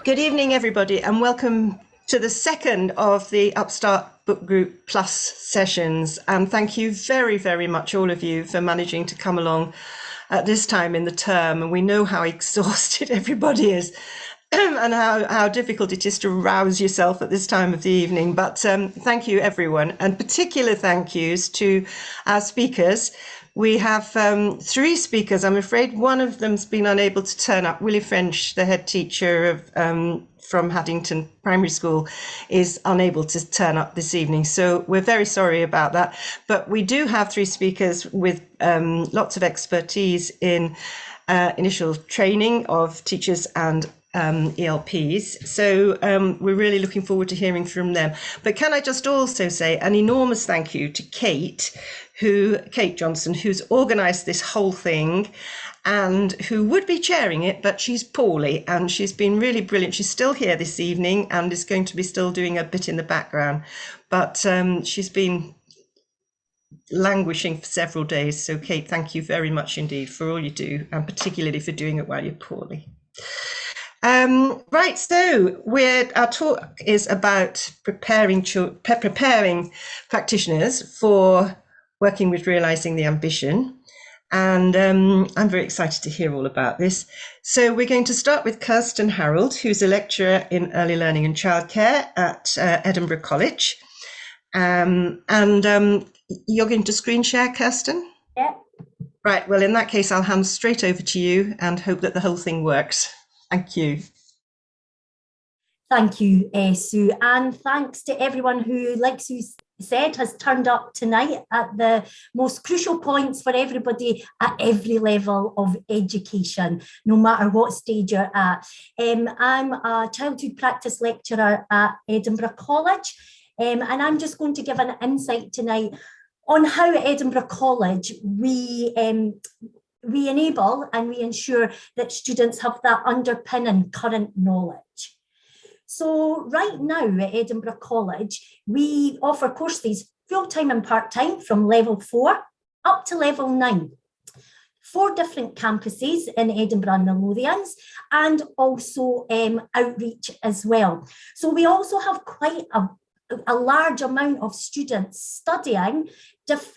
Good evening, everybody, and welcome to the second of the Upstart Book Group Plus sessions. And thank you very, very much, all of you, for managing to come along at this time in the term. And we know how exhausted everybody is and how difficult it is to rouse yourself at this time of the evening. But thank you, everyone, and particular thank yous to our speakers. We have three speakers. I'm afraid one of them's been unable to turn up. Willie French, the head teacher of, from Haddington Primary School, is unable to turn up this evening. So we're very sorry about that. But we do have three speakers with lots of expertise in initial training of teachers and ELPs. So we're really looking forward to hearing from them. But can I just also say an enormous thank you to Kate Johnson, who's organised this whole thing and who would be chairing it, but she's poorly and she's been really brilliant. She's still here this evening and is going to be still doing a bit in the background, but she's been languishing for several days. So Kate, thank you very much indeed for all you do, and particularly for doing it while you're poorly. Right, so our talk is about preparing practitioners for working with realising the ambition. And I'm very excited to hear all about this. So we're going to start with Kirsten Harold, who's a lecturer in early learning and childcare at Edinburgh College. You're going to screen share, Kirsten? Yeah. Right, well, in that case, I'll hand straight over to you and hope that the whole thing works. Thank you. Thank you, Sue, and thanks to everyone who, like Sue said, has turned up tonight at the most crucial points for everybody at every level of education, no matter what stage you're at. I'm a childhood practice lecturer at Edinburgh College, and I'm just going to give an insight tonight on how at Edinburgh College we enable and we ensure that students have that underpinning current knowledge. So right now at Edinburgh College, we offer courses full-time and part-time from level 4 up to level 9. 4 different campuses in Edinburgh and the Lothians, and also outreach as well. So we also have quite a large amount of students studying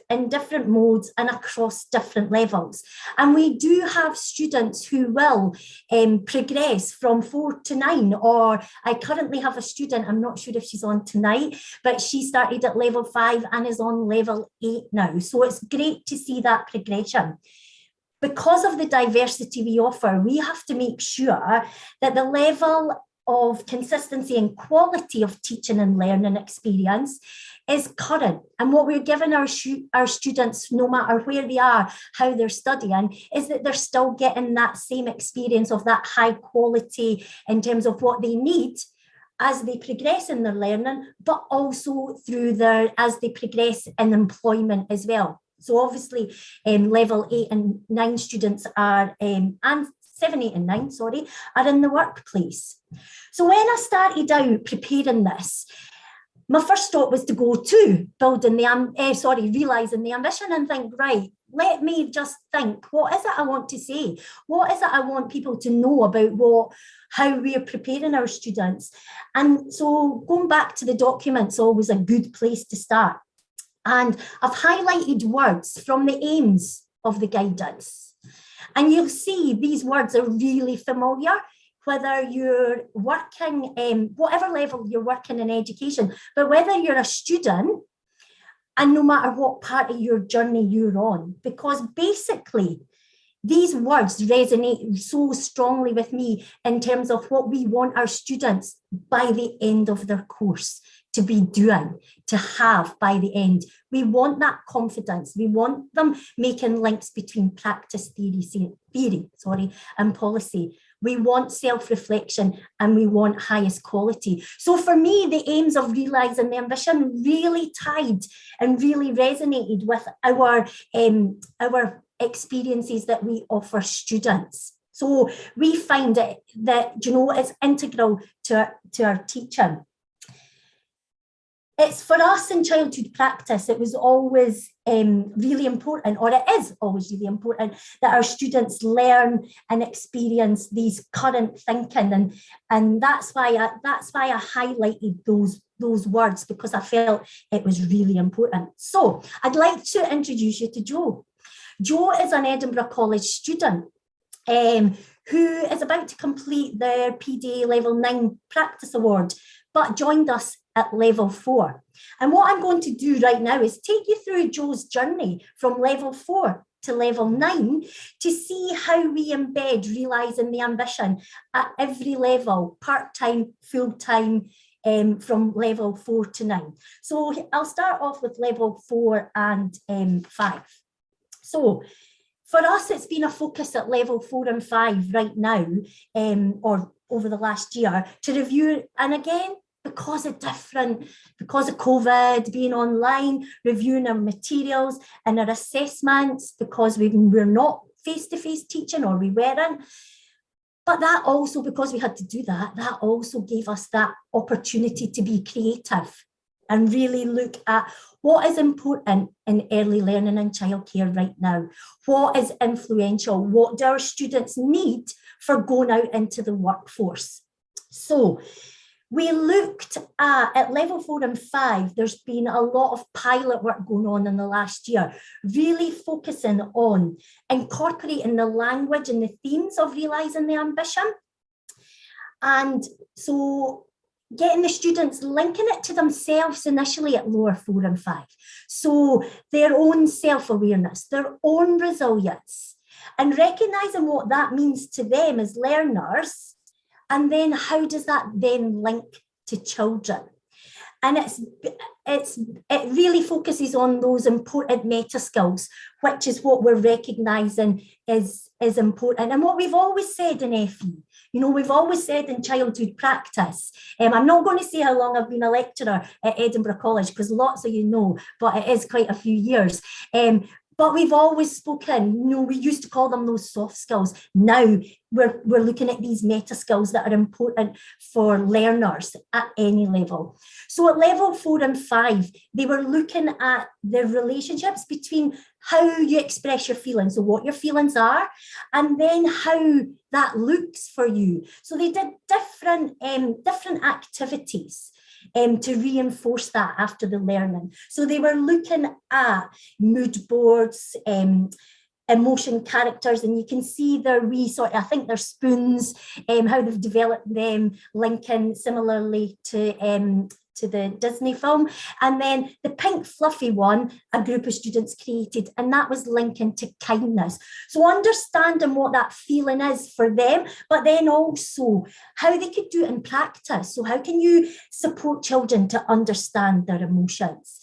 in different modes and across different levels. And we do have students who will progress from 4 to 9, or I currently have a student, I'm not sure if she's on tonight, but she started at level 5 and is on level 8 now. So it's great to see that progression. Because of the diversity we offer, we have to make sure that the level of consistency and quality of teaching and learning experience is current. And what we're giving our students, no matter where they are, how they're studying, is that they're still getting that same experience of that high quality in terms of what they need as they progress in their learning, but also as they progress in employment as well. So obviously level 8 and 9 students are, and 7, 8 and 9, sorry, are in the workplace. So when I started out preparing this, my first thought was to go to realising the ambition and think, right, let me just think, what is it I want to say? What is it I want people to know about how we are preparing our students? And so going back to the document's always a good place to start. And I've highlighted words from the aims of the guidance. And you'll see these words are really familiar, whether you're working, whatever level you're working in education, but whether you're a student and no matter what part of your journey you're on, because basically these words resonate so strongly with me in terms of what we want our students by the end of their course to be doing, to have by the end. We want that confidence. We want them making links between practice theory and policy. We want self-reflection and we want highest quality. So for me, the aims of realising the ambition really tied and really resonated with our experiences that we offer students. So we find that it's integral to our teaching. It's for us in childhood practice, it was always really important, or it is always really important, that our students learn and experience these current thinking, and that's why I highlighted those words, because I felt it was really important. So I'd like to introduce you to Jo. Jo is an Edinburgh College student who is about to complete their PDA Level 9 Practice Award, but joined us at Level 4. And what I'm going to do right now is take you through Jo's journey from Level 4 to Level 9 to see how we embed realising the ambition at every level, part-time, full-time, from Level 4 to 9. So I'll start off with Level 4 and 5. So for us, it's been a focus at Level 4 and 5 right now, or over the last year, to review, and again, because of COVID, being online, reviewing our materials and our assessments, because we're not face-to-face teaching, or we weren't. But that also, because we had to do that, that also gave us that opportunity to be creative and really look at what is important in early learning and childcare right now. What is influential? What do our students need for going out into the workforce? So we looked at Level 4 and 5, there's been a lot of pilot work going on in the last year, really focusing on incorporating the language and the themes of realising the ambition. And so getting the students linking it to themselves initially at Lower 4 and 5. So their own self-awareness, their own resilience, and recognising what that means to them as learners. And then how does that then link to children? And it really focuses on those important meta skills, which is what we're recognising is important. And what we've always said in FE, we've always said in childhood practice, I'm not going to say how long I've been a lecturer at Edinburgh College, because lots of you know, but it is quite a few years. But we've always spoken, we used to call them those soft skills. Now we're looking at these meta skills that are important for learners at any level. So at Level 4 and 5, they were looking at the relationships between how you express your feelings, so what your feelings are, and then how that looks for you. So they did different activities to reinforce that after the learning. So they were looking at mood boards, emotion characters, and you can see their I think they're spoons, how they've developed them, linking similarly to the Disney film. And then the pink fluffy one, a group of students created, and that was linking to kindness. So understanding what that feeling is for them, but then also how they could do it in practice. So how can you support children to understand their emotions?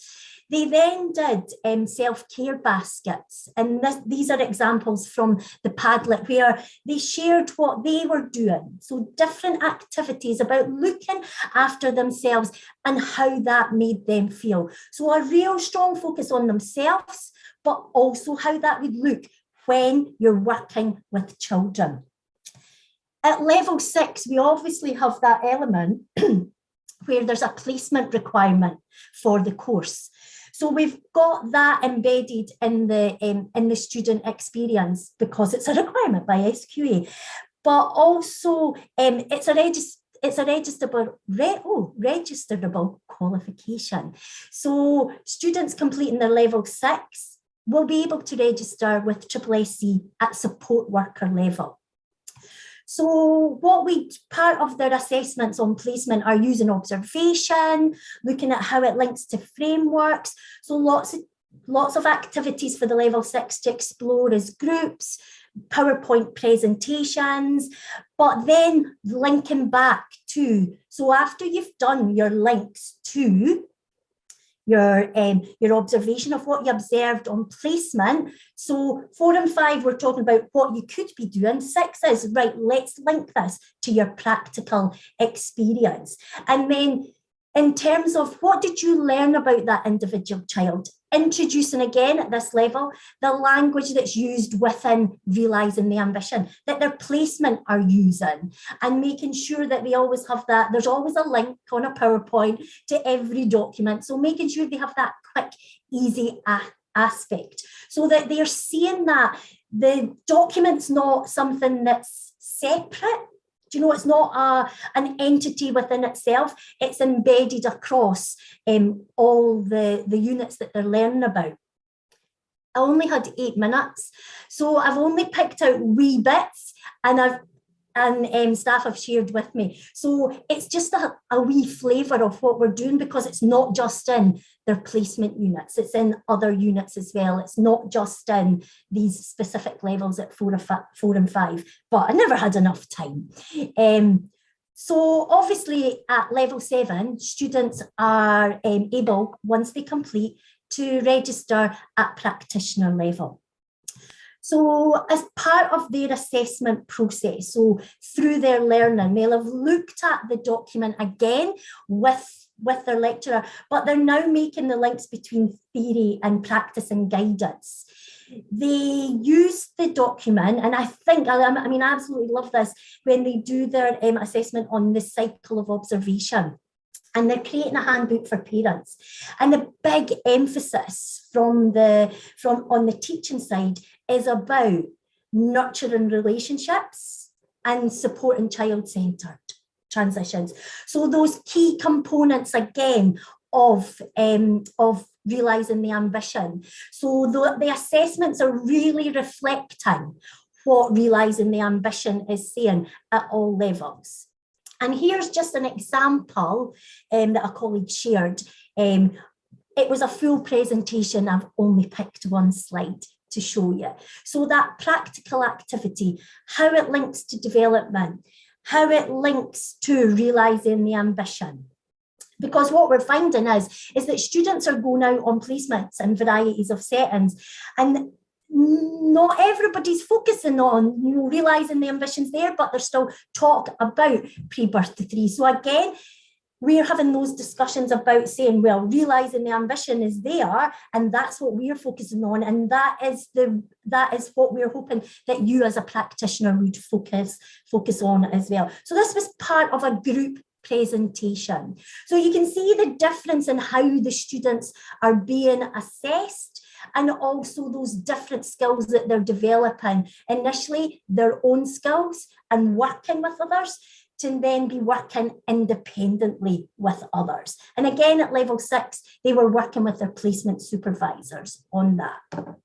They then did self-care baskets, and these are examples from the Padlet where they shared what they were doing. So different activities about looking after themselves and how that made them feel. So a real strong focus on themselves, but also how that would look when you're working with children. At Level 6, we obviously have that element where there's a placement requirement for the course. So we've got that embedded in the student experience because it's a requirement by SQA, but also it's a registerable qualification. So students completing their Level 6 will be able to register with SSSC at support worker level. So part of their assessments on placement are using observation, looking at how it links to frameworks. So lots of activities for the Level 6 to explore as groups, PowerPoint presentations, but then linking back to, so after you've done your links to your observation of what you observed on placement. So 4 and 5, we're talking about what you could be doing. 6 is, right, let's link this to your practical experience. And then in terms of what did you learn about that individual child, introducing again at this level, the language that's used within realising the ambition, that their placement are using, and making sure that they always have that, there's always a link on a PowerPoint to every document. So making sure they have that quick, easy aspect, so that they're seeing that the document's not something that's separate. Do you know, it's not an entity within itself, it's embedded across all the units that they're learning about. I only had 8 minutes, so I've only picked out wee bits, and staff have shared with me. So it's just a wee flavour of what we're doing, because it's not just in their placement units, it's in other units as well. It's not just in these specific levels at 4 and 5, but I never had enough time. So obviously at level 7, students are able, once they complete, to register at practitioner level. So as part of their assessment process, so through their learning, they'll have looked at the document again with their lecturer, but they're now making the links between theory and practice and guidance. They use the document, and I think, I mean, I absolutely love this, when they do their assessment on the cycle of observation. And they're creating a handbook for parents. And the big emphasis on the teaching side is about nurturing relationships and supporting child-centred transitions. So those key components again of realising the ambition. So the assessments are really reflecting what realising the ambition is saying at all levels. And here's just an example that a colleague shared. It was a full presentation. I've only picked one slide to show you. So that practical activity, how it links to development, how it links to realising the ambition. Because what we're finding is that students are going out on placements in varieties of settings, and not everybody's focusing on, you know, realising the ambitions there, but there's still talk about pre-birth to 3. So again, we're having those discussions about saying, well, realising the ambition is there, and that's what we're focusing on, and that is what we're hoping that you as a practitioner would focus on as well. So this was part of a group presentation. So you can see the difference in how the students are being assessed, and also those different skills that they're developing. Initially, their own skills and working with others, to then be working independently with others. And again, at level 6, they were working with their placement supervisors on that.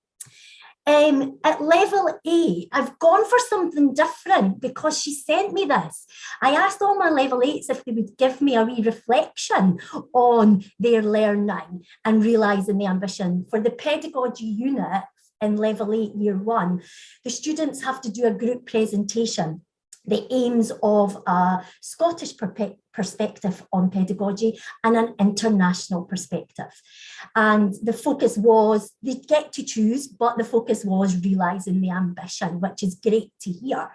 At level 8, I've gone for something different because she sent me this. I asked all my level 8s if they would give me a wee reflection on their learning and realising the ambition. For the pedagogy unit in level 8, year 1, the students have to do a group presentation, the aims of a Scottish perspective on pedagogy and an international perspective. And the focus was, they get to choose, but the focus was realising the ambition, which is great to hear.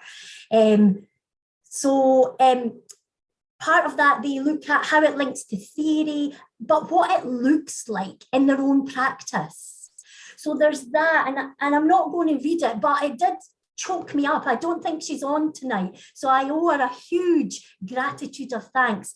Part of that, they look at how it links to theory, but what it looks like in their own practice. So there's that, and I'm not going to read it, but it did choke me up. I don't think she's on tonight, so I owe her a huge gratitude of thanks.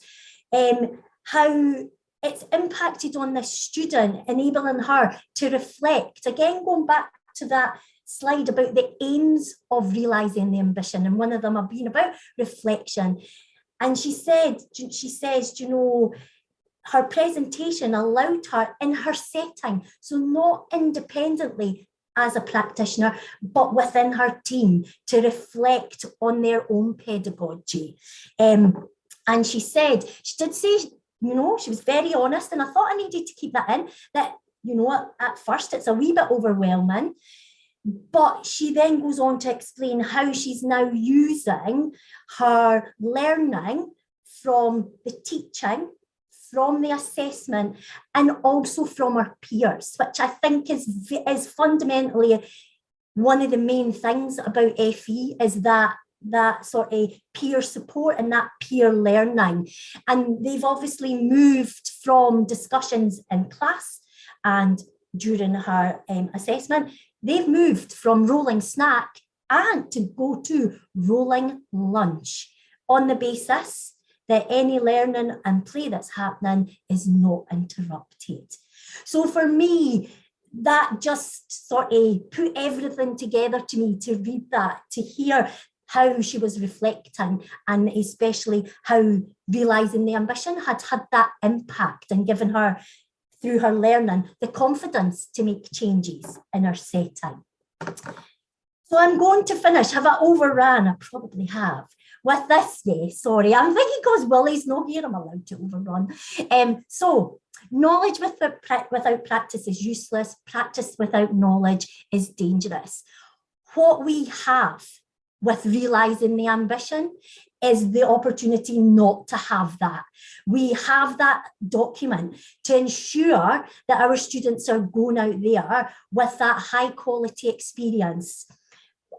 How it's impacted on this student, enabling her to reflect. Again, going back to that slide about the aims of realising the ambition, and one of them have been about reflection. And she says, you know, her presentation allowed her in her setting, so not independently as a practitioner, but within her team, to reflect on their own pedagogy. And she did say, you know, she was very honest, and I thought I needed to keep that in, that, you know, at first it's a wee bit overwhelming, but she then goes on to explain how she's now using her learning from the teaching, from the assessment, and also from our peers, which I think is fundamentally one of the main things about FE, is that sort of peer support and that peer learning. And they've obviously moved from discussions in class and during her assessment, they've moved from rolling snack and to go to rolling lunch, on the basis that any learning and play that's happening is not interrupted. So for me, that just sort of put everything together to me to read that, to hear how she was reflecting, and especially how realising the ambition had had that impact and given her, through her learning, the confidence to make changes in her setting. So I'm going to finish. Have I overrun? I probably have. With this, sorry, I'm thinking because Willie's not here, I'm allowed to overrun. So knowledge without practice is useless. Practice without knowledge is dangerous. What we have with realising the ambition is the opportunity not to have that. We have that document to ensure that our students are going out there with that high quality experience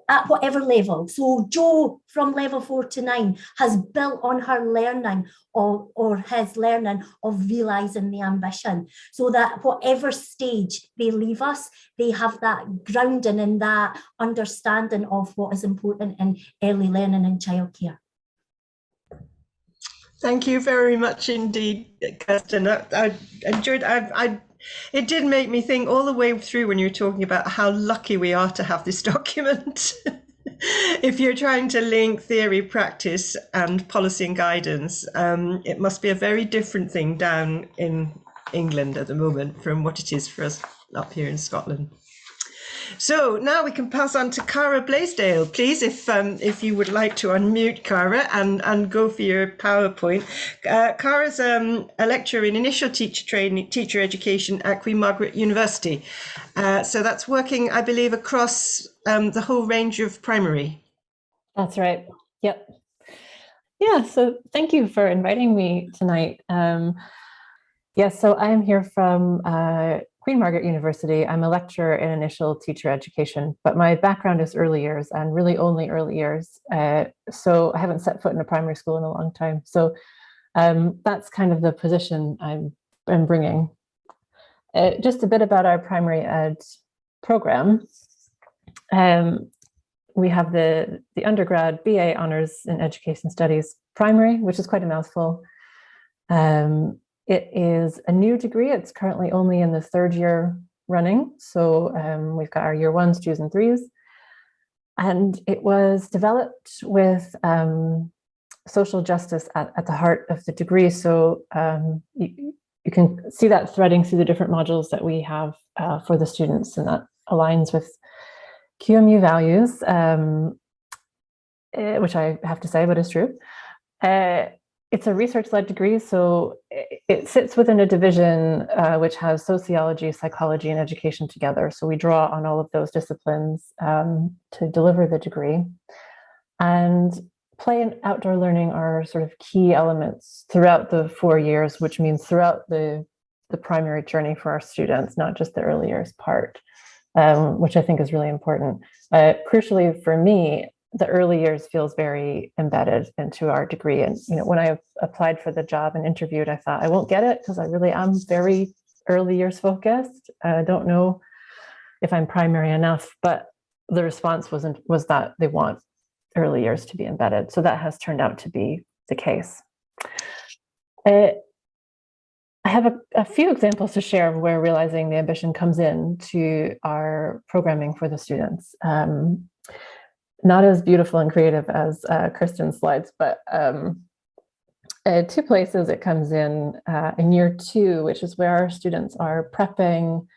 at whatever level. So Jo, from level 4 to 9, has built on her learning or his learning of realising the ambition, so that whatever stage they leave us, they have that grounding and that understanding of what is important in early learning and childcare. Thank you very much indeed, Kirsten. I enjoyed. It did make me think all the way through when you were talking about how lucky we are to have this document. If you're trying to link theory, practice, and policy and guidance, it must be a very different thing down in England at the moment from what it is for us up here in Scotland. So now we can pass on to Cara Blaisdell, please, if you would like to unmute Cara and go for your PowerPoint. Cara's a lecturer in initial teacher education at Qmu University. So that's working, I believe, across the whole range of primary. That's right. Yep. Yeah, so thank you for inviting me tonight. Yes, so I am here from Queen Margaret University. I'm a lecturer in initial teacher education, but my background is early years and really only early years. So I haven't set foot in a primary school in a long time. So that's kind of the position I'm bringing. Just a bit about our primary ed program. We have the undergrad BA Honours in Education Studies Primary, which is quite a mouthful. It is a new degree. It's currently only in the 3rd year running. So we've got our year 1s, 2s and 3s. And it was developed with social justice at the heart of the degree. So you can see that threading through the different modules that we have for the students, and that aligns with Qmu values, which I have to say, but is true. It's a research-led degree, so it sits within a division which has sociology, psychology, and education together. So we draw on all of those disciplines to deliver the degree. And play and outdoor learning are sort of key elements throughout the 4 years, which means throughout the primary journey for our students, not just the early years part, which I think is really important. Crucially for me, the early years feels very embedded into our degree. And when I applied for the job and interviewed, I thought I won't get it because I really am very early years focused. I don't know if I'm primary enough, but the response was that they want early years to be embedded. So that has turned out to be the case. I have a few examples to share of where realizing the ambition comes in to our programming for the students. Not as beautiful and creative as Kirsten's slides, but 2 places it comes in year 2, which is where our students are prepping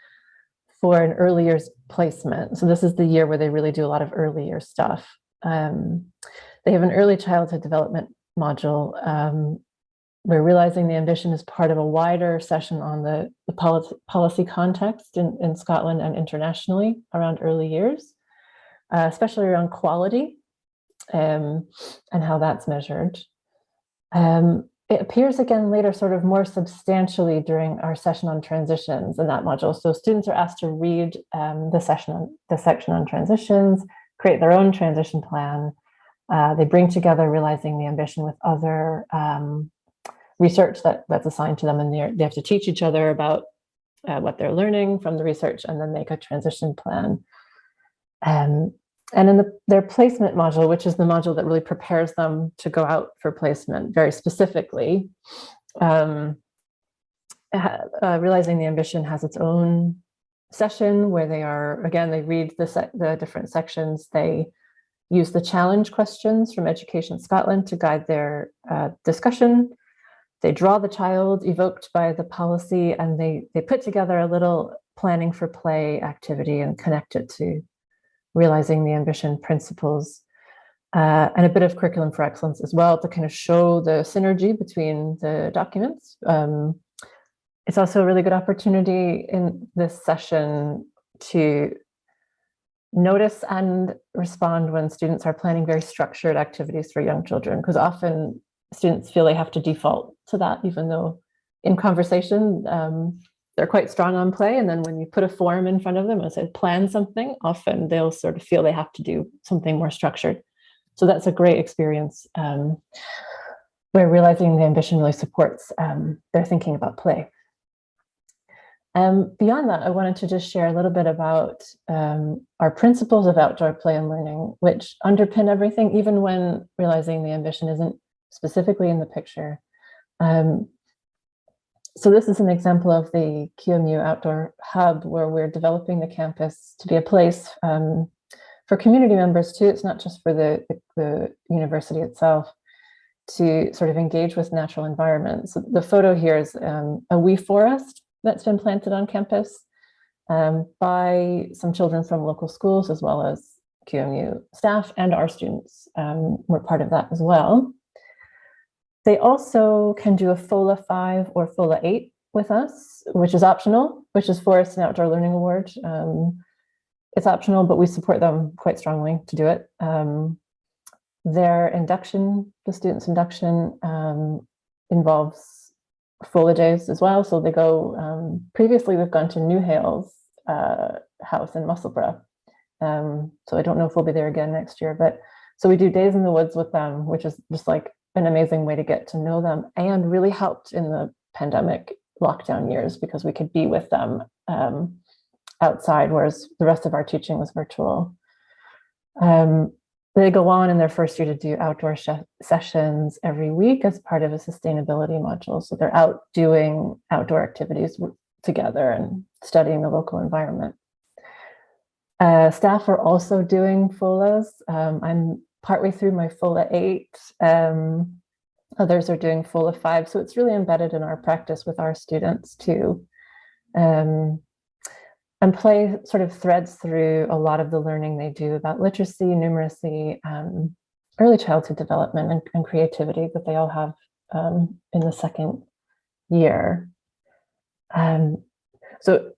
for an early years placement. So this is the year where they really do a lot of early year stuff. They have an early childhood development module where realizing the ambition is part of a wider session on the policy context in Scotland and internationally around early years. Especially around quality and how that's measured. It appears again later sort of more substantially during our session on transitions in that module. So students are asked to read the section on transitions, create their own transition plan. They bring together realizing the ambition with other research that's assigned to them, and they have to teach each other about what they're learning from the research and then make a transition plan. And in their placement module, which is the module that really prepares them to go out for placement very specifically, realizing the ambition has its own session where they read the different sections. They use the challenge questions from Education Scotland to guide their discussion. They draw the child evoked by the policy, and they put together a little planning for play activity and connect it to realizing the ambition principles, and a bit of curriculum for excellence as well to kind of show the synergy between the documents. It's also a really good opportunity in this session to notice and respond when students are planning very structured activities for young children, because often students feel they have to default to that, even though in conversation, they're quite strong on play. And then when you put a form in front of them and say, plan something, often they'll sort of feel they have to do something more structured. So that's a great experience where realizing the ambition really supports their thinking about play. Beyond that, I wanted to just share a little bit about our principles of outdoor play and learning, which underpin everything, even when realizing the ambition isn't specifically in the picture. So this is an example of the Qmu Outdoor Hub, where we're developing the campus to be a place for community members too. It's not just for the university itself to sort of engage with natural environments. So the photo here is a wee forest that's been planted on campus by some children from local schools, as well as QMU staff, and our students were part of that as well. They also can do a FOLA 5 or FOLA 8 with us, which is optional, which is Forest and Outdoor Learning Award. It's optional, but we support them quite strongly to do it. Their induction, the students' induction, involves FOLA days as well. So they go, previously we've gone to New Hale's house in Musselburgh. So I don't know if we'll be there again next year, but so we do days in the woods with them, which is just like an amazing way to get to know them, and really helped in the pandemic lockdown years because we could be with them outside, whereas the rest of our teaching was virtual. They go on in their first year to do outdoor sessions every week as part of a sustainability module. So they're out doing outdoor activities together and studying the local environment. Staff are also doing FOLAs. I'm partway through my FOLA 8. Others are doing FOLA 5. So it's really embedded in our practice with our students too. And play sort of threads through a lot of the learning they do about literacy, numeracy, early childhood development, and creativity that they all have in the second year. So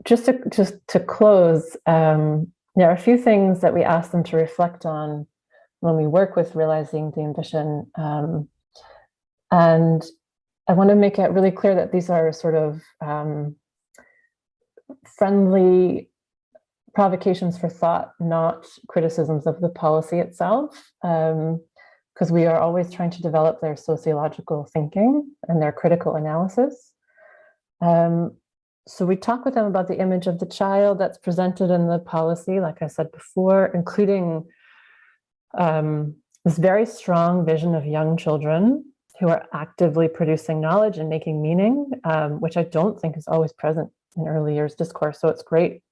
just to close, there are a few things that we ask them to reflect on when we work with realizing the ambition. And I want to make it really clear that these are sort of friendly provocations for thought, not criticisms of the policy itself, because we are always trying to develop their sociological thinking and their critical analysis. So we talk with them about the image of the child that's presented in the policy, like I said before, including this very strong vision of young children who are actively producing knowledge and making meaning, which I don't think is always present in early years discourse. So it's great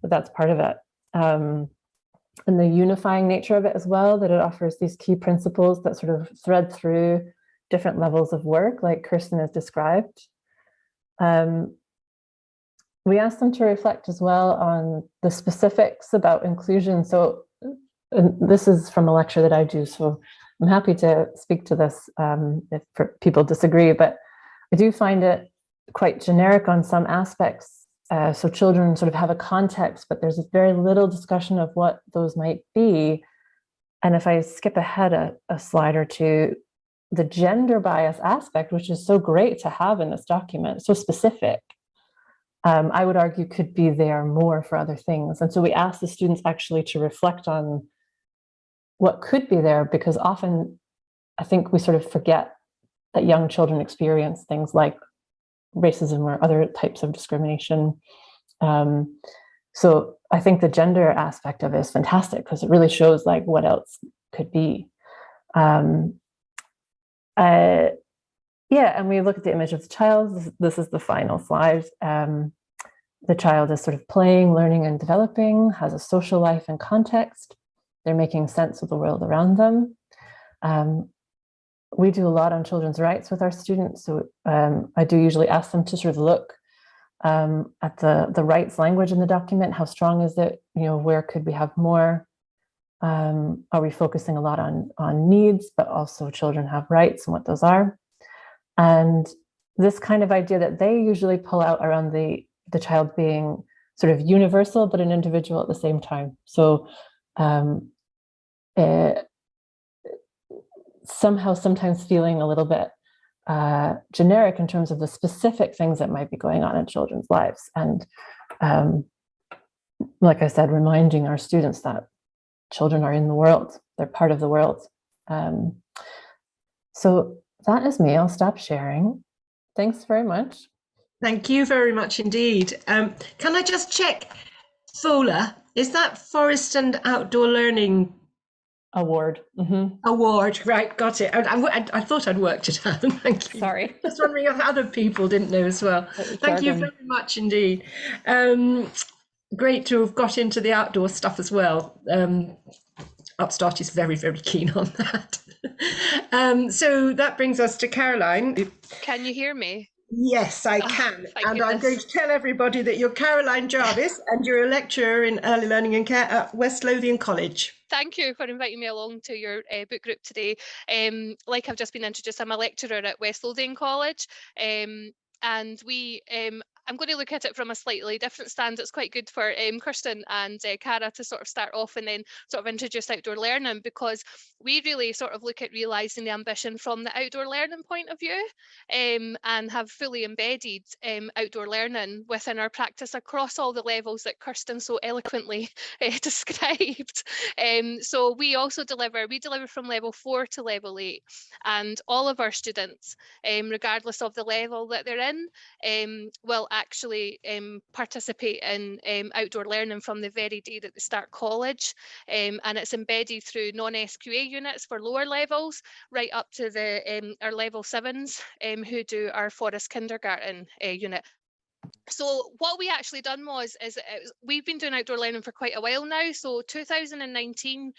that that's part of it. And the unifying nature of it as well, that it offers these key principles that sort of thread through different levels of work, like Kirsten has described. We asked them to reflect as well on the specifics about inclusion. So this is from a lecture that I do, so I'm happy to speak to this if people disagree, but I do find it quite generic on some aspects. So children sort of have a context, but there's very little discussion of what those might be. And if I skip ahead a slide or two, the gender bias aspect, which is so great to have in this document, so specific, I would argue could be there more for other things. And so we ask the students actually to reflect on what could be there, because often I think we sort of forget that young children experience things like racism or other types of discrimination. So I think the gender aspect of it is fantastic because it really shows like what else could be. Yeah, and we look at the image of the child. This is the final slide. the child is sort of playing, learning, and developing, has a social life and context. They're making sense of the world around them. We do a lot on children's rights with our students. So I do usually ask them to sort of look at the rights language in the document. How strong is it? You know, where could we have more? Are we focusing a lot on needs, but also children have rights and what those are? And this kind of idea that they usually pull out around the child being sort of universal, but an individual at the same time. So somehow sometimes feeling a little bit generic in terms of the specific things that might be going on in children's lives. And like I said, reminding our students that children are in the world, they're part of the world. So that is me. I'll stop sharing. Thanks very much. Thank you very much indeed. Can I just check, FOLA, is that Forest and Outdoor Learning Award. Award, right, got it. I thought I'd worked it out. Thank you. Sorry. Just wondering if other people didn't know as well. Thank you very much indeed. Great to have got into the outdoor stuff as well. Upstart is very, very keen on that. So that brings us to Caroline. Can you hear me? Yes, I can. And I'm goodness. going to tell everybody that you're Caroline Jarvis and you're a lecturer in early learning and care at West Lothian College. Thank you for inviting me along to your book group today. Like I've just been introduced, I'm a lecturer at West Lothian College, and we I'm going to look at it from a slightly different stand. It's quite good for Kirsten and Cara to sort of start off and then sort of introduce outdoor learning, because we really sort of look at realising the ambition from the outdoor learning point of view, and have fully embedded outdoor learning within our practice across all the levels that Kirsten so eloquently described. So we also deliver from level 4 to level 8, and all of our students, regardless of the level that they're in, will actually participate in outdoor learning from the very day that they start college, and it's embedded through non-SQA units for lower levels right up to the our level 7s who do our forest kindergarten unit. So what we actually done was we've been doing outdoor learning for quite a while now. So 2019,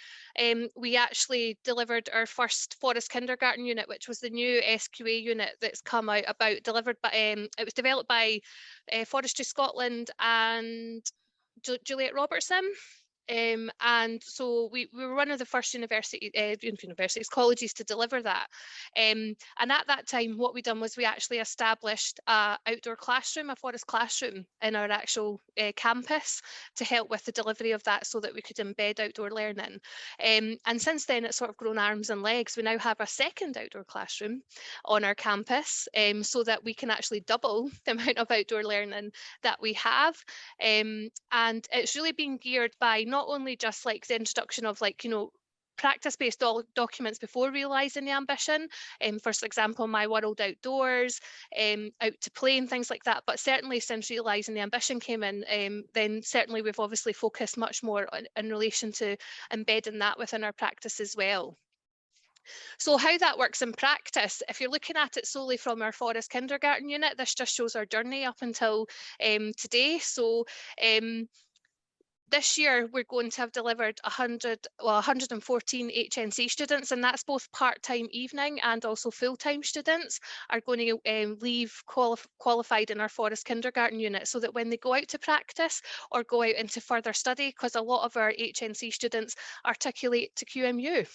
we actually delivered our first forest kindergarten unit, which was the new SQA unit that's come out delivered by, it was developed by Forestry Scotland and Juliet Robertson. And so we were one of the first colleges to deliver that. And at that time, what we done was we actually established an outdoor classroom, a forest classroom in our actual campus to help with the delivery of that, so that we could embed outdoor learning. And since then, it's sort of grown arms and legs. We now have a second outdoor classroom on our campus, so that we can actually double the amount of outdoor learning that we have. And it's really been geared by not only just like the introduction of practice-based documents before realising the ambition, for example, My World Outdoors, Out to Play and things like that, but certainly since realising the ambition came in, then certainly we've obviously focused much more in relation to embedding that within our practice as well. So how that works in practice, if you're looking at it solely from our forest kindergarten unit, this just shows our journey up until today. So this year, we're going to have delivered 114 HNC students, and that's both part-time evening and also full-time students are going to leave qualified in our forest kindergarten unit, so that when they go out to practice or go out into further study, because a lot of our HNC students articulate to QMU.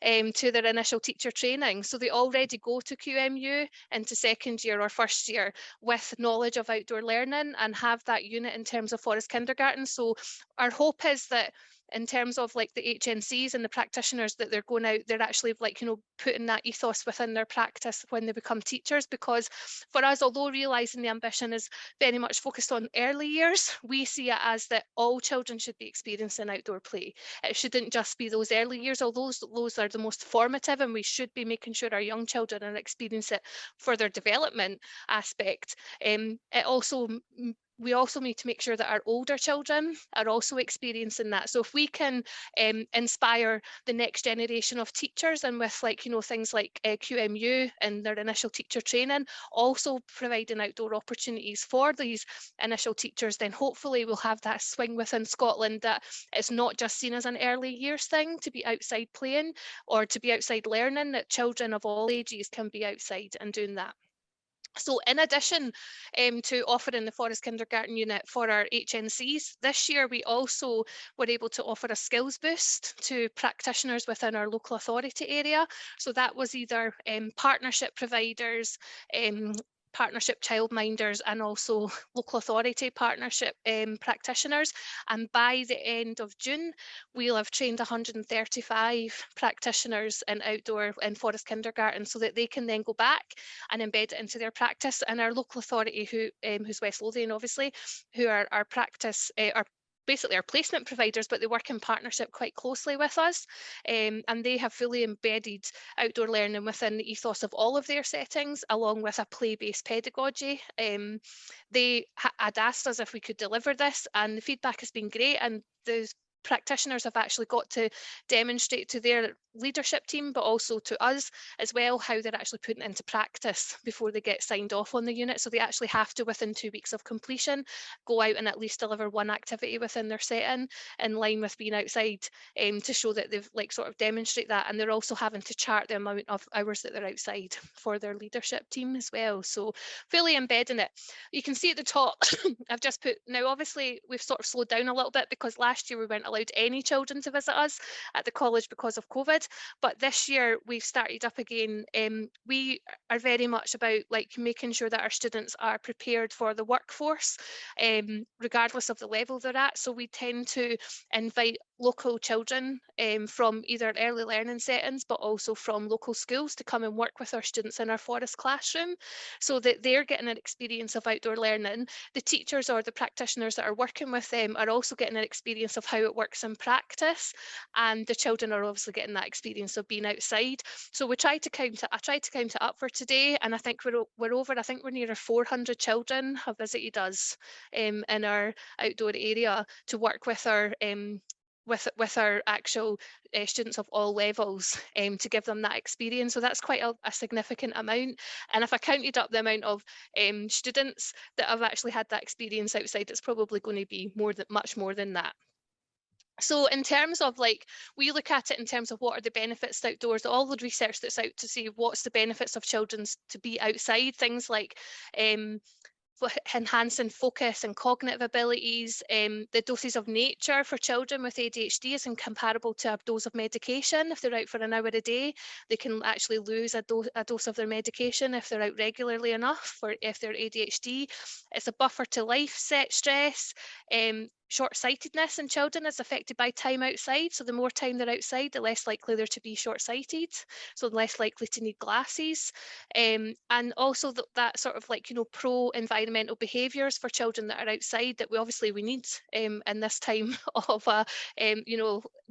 To their initial teacher training. So they already go to QMU into second year or first year with knowledge of outdoor learning and have that unit in terms of forest kindergarten. So our hope is that in terms of like the HNCs and the practitioners that they're going out, they're actually putting that ethos within their practice when they become teachers, because for us, although realising the ambition is very much focused on early years, we see it as that all children should be experiencing outdoor play. It shouldn't just be those early years, although those are the most formative, and we should be making sure our young children are experiencing it for their development aspect. It also we also need to make sure that our older children are also experiencing that. So if we can inspire the next generation of teachers, and with things like Qmu and their initial teacher training, also providing outdoor opportunities for these initial teachers, then hopefully we'll have that swing within Scotland, that it's not just seen as an early years thing to be outside playing or to be outside learning, that children of all ages can be outside and doing that. So in addition to offering the Forest Kindergarten unit for our HNCs, this year we also were able to offer a skills boost to practitioners within our local authority area. So that was either partnership providers, partnership childminders, and also local authority partnership practitioners. And by the end of June, we'll have trained 135 practitioners in outdoor and forest kindergarten, so that they can then go back and embed it into their practice. And our local authority, who's West Lothian, obviously, who are our practice, are basically our placement providers, but they work in partnership quite closely with us, and they have fully embedded outdoor learning within the ethos of all of their settings, along with a play-based pedagogy. They had asked us if we could deliver this, and the feedback has been great, and the practitioners have actually got to demonstrate to their leadership team, but also to us as well, how they're actually putting into practice before they get signed off on the unit. So they actually have to, within 2 weeks of completion, go out and at least deliver one activity within their setting in line with being outside, to show that they've sort of demonstrate that. And they're also having to chart the amount of hours that they're outside for their leadership team as well. So fully embedding it. You can see at the top, I've just put, now obviously we've sort of slowed down a little bit, because last year we weren't allowed any children to visit us at the college because of COVID. But this year we've started up again. We are very much about making sure that our students are prepared for the workforce, regardless of the level they're at. So we tend to invite local children from either early learning settings, but also from local schools, to come and work with our students in our forest classroom, so that they're getting an experience of outdoor learning. The teachers or the practitioners that are working with them are also getting an experience of how it works in practice, and the children are obviously getting that experience of being outside. So I tried to count it up for today, and I think we're over. I think we're near 400 children have visited us in our outdoor area to work with our with our actual students of all levels, to give them that experience. So that's quite a significant amount. And if I counted up the amount of students that have actually had that experience outside, it's probably going to be much more than that. So in terms of we look at it in terms of what are the benefits outdoors, all the research that's out to see what's the benefits of children to be outside, things like enhancing focus and cognitive abilities. The doses of nature for children with ADHD is incomparable to a dose of medication. If they're out for an hour a day, they can actually lose a dose of their medication if they're out regularly enough. For if they're ADHD, it's a buffer to life stress. Short-sightedness in children is affected by time outside. So the more time they're outside, the less likely they're to be short-sighted, so less likely to need glasses. And also that sort of pro-environmental behaviours for children that are outside, that we need in this time of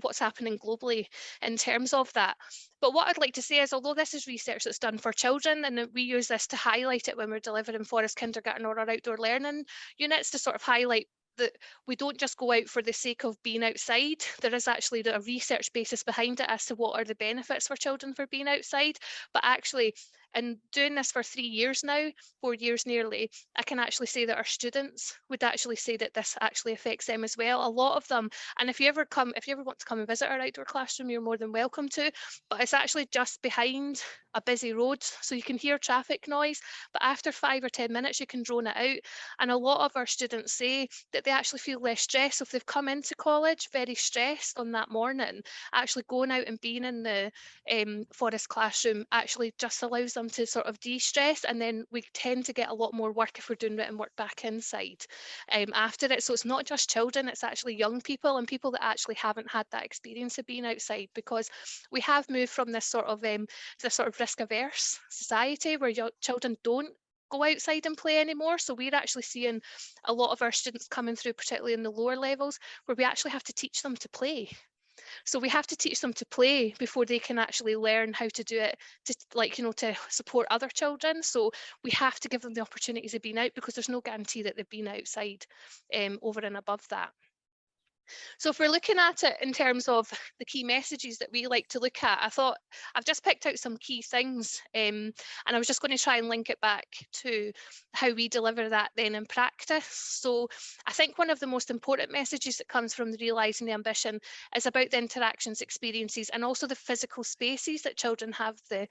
what's happening globally in terms of that. But what I'd like to say is, although this is research that's done for children, and we use this to highlight it when we're delivering forest kindergarten or our outdoor learning units, to sort of highlight that we don't just go out for the sake of being outside. There is actually a research basis behind it as to what are the benefits for children for being outside. But actually, in doing this for 3 years now, 4 years nearly, I can actually say that our students would actually say that this actually affects them as well. A lot of them, and if you ever want to come and visit our outdoor classroom, you're more than welcome to. But it's actually just behind a busy road, so you can hear traffic noise, but after 5 or 10 minutes you can drone it out. And a lot of our students say that they actually feel less stressed. So if they've come into college very stressed on that morning, actually going out and being in the forest classroom actually just allows them to sort of de-stress, and then we tend to get a lot more work if we're doing written work back inside after it. So it's not just children, it's actually young people and people that actually haven't had that experience of being outside, because we have moved from this sort of risk-averse society where children don't go outside and play anymore. So we're actually seeing a lot of our students coming through, particularly in the lower levels, where we actually have to teach them to play. So we have to teach them to play before they can actually learn how to do it, to, like, you know, to support other children. So we have to give them the opportunities of being out, because there's no guarantee that they've been outside over and above that. So if we're looking at it in terms of the key messages that we like to look at, I thought I've just picked out some key things, and I was just going to try and link it back to how we deliver that then in practice. So I think one of the most important messages that comes from the Realising the Ambition is about the interactions, experiences, and also the physical spaces that children have the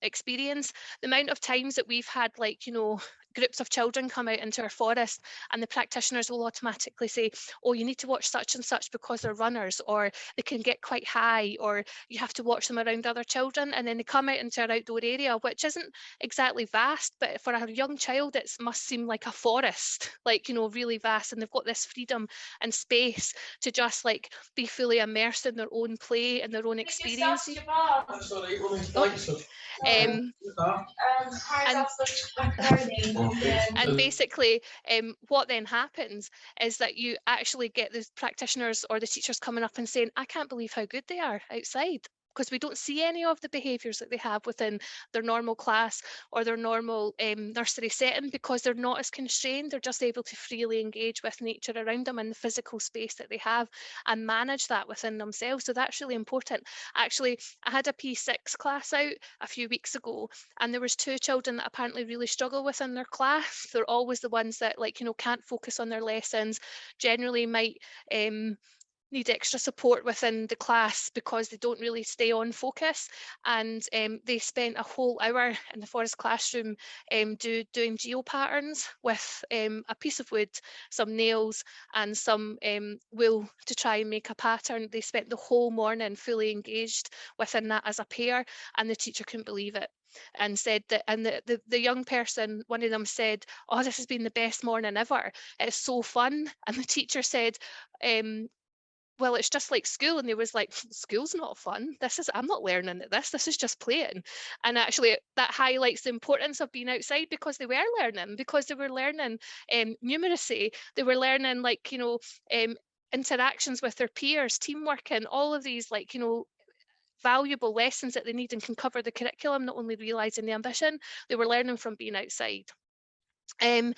experience. The amount of times that we've had, like, you know, groups of children come out into our forest, and the practitioners will automatically say, oh, you need to watch such and such because they're runners, or they can get quite high, or you have to watch them around other children. And then they come out into our outdoor area, which isn't exactly vast, but for a young child it must seem like a forest, like, you know, really vast, and they've got this freedom and space to just like be fully immersed in their own play and their own experiences. And basically what then happens is that you actually get the practitioners or the teachers coming up and saying, I can't believe how good they are outside, because we don't see any of the behaviours that they have within their normal class or their normal nursery setting, because they're not as constrained. They're just able to freely engage with nature around them and the physical space that they have and manage that within themselves. So that's really important. Actually, I had a P6 class out a few weeks ago, and there was 2 children that apparently really struggle within their class. They're always the ones that, like, you know, can't focus on their lessons, generally might need extra support within the class because they don't really stay on focus. And they spent a whole hour in the forest classroom doing geo patterns with a piece of wood, some nails and some wool to try and make a pattern. They spent the whole morning fully engaged within that as a pair, and the teacher couldn't believe it and said that, and the young person, one of them said, oh, this has been the best morning ever, it's so fun. And the teacher said, well, it's just like school. And they was like, school's not fun. I'm not learning at this is just playing. And actually that highlights the importance of being outside, because they were learning, because they were learning numeracy, they were learning, like, you know, interactions with their peers, teamwork, and all of these, like, you know, valuable lessons that they need and can cover the curriculum, not only realising the ambition, they were learning from being outside. In